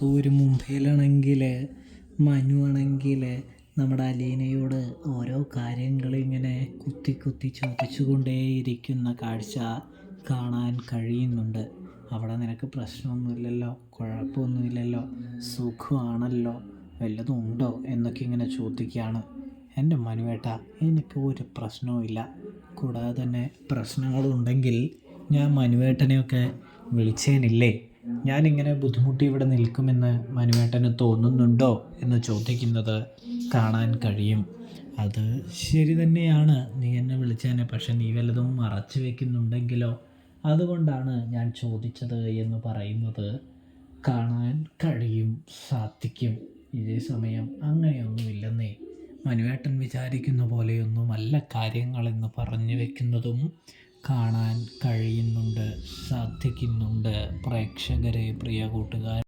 ഒരു മുംബൈയിലാണെങ്കിൽ മനു ആണെങ്കിൽ നമ്മുടെ അലീനയോട് ഓരോ കാര്യങ്ങളിങ്ങനെ കുത്തി കുത്തി ചോദിച്ചു കൊണ്ടേയിരിക്കുന്ന കാഴ്ച കാണാൻ കഴിയുന്നുണ്ട്. അവിടെ നിനക്ക് പ്രശ്നമൊന്നുമില്ലല്ലോ, കുഴപ്പമൊന്നുമില്ലല്ലോ, സുഖമാണല്ലോ, വല്ലതും ഉണ്ടോ എന്നൊക്കെ ഇങ്ങനെ ചോദിക്കുകയാണ്. എൻ്റെ മനുവേട്ട, എനിക്ക് ഒരു പ്രശ്നവുമില്ല. കൂടാതെ തന്നെ പ്രശ്നങ്ങളുണ്ടെങ്കിൽ ഞാൻ മനുവേട്ടനെയൊക്കെ വിളിച്ചേനില്ലേ. ഞാനിങ്ങനെ ബുദ്ധിമുട്ടി ഇവിടെ നിൽക്കുമെന്ന് മനുവേട്ടന് തോന്നുന്നുണ്ടോ എന്ന് ചോദിക്കുന്നത് കാണാൻ കഴിയും. അത് ശരി തന്നെയാണ്, നീ എന്നെ വിളിച്ചേനെ. പക്ഷെ നീ വല്ലതും മറച്ചു വയ്ക്കുന്നുണ്ടെങ്കിലോ, അതുകൊണ്ടാണ് ഞാൻ ചോദിച്ചത് എന്ന് പറയുന്നത് കാണാൻ കഴിയും, സാധിക്കും. ഇതേ സമയം അങ്ങനെയൊന്നുമില്ലെന്നേ, മനുവേട്ടൻ വിചാരിക്കുന്ന പോലെയൊന്നുമല്ല കാര്യങ്ങളെന്ന് പറഞ്ഞു വയ്ക്കുന്നതും കാണാൻ കഴിയുന്നുണ്ട്, സാധിക്കുന്നുണ്ട്. പ്രേക്ഷകരെ, പ്രിയ കൂട്ടുകാർ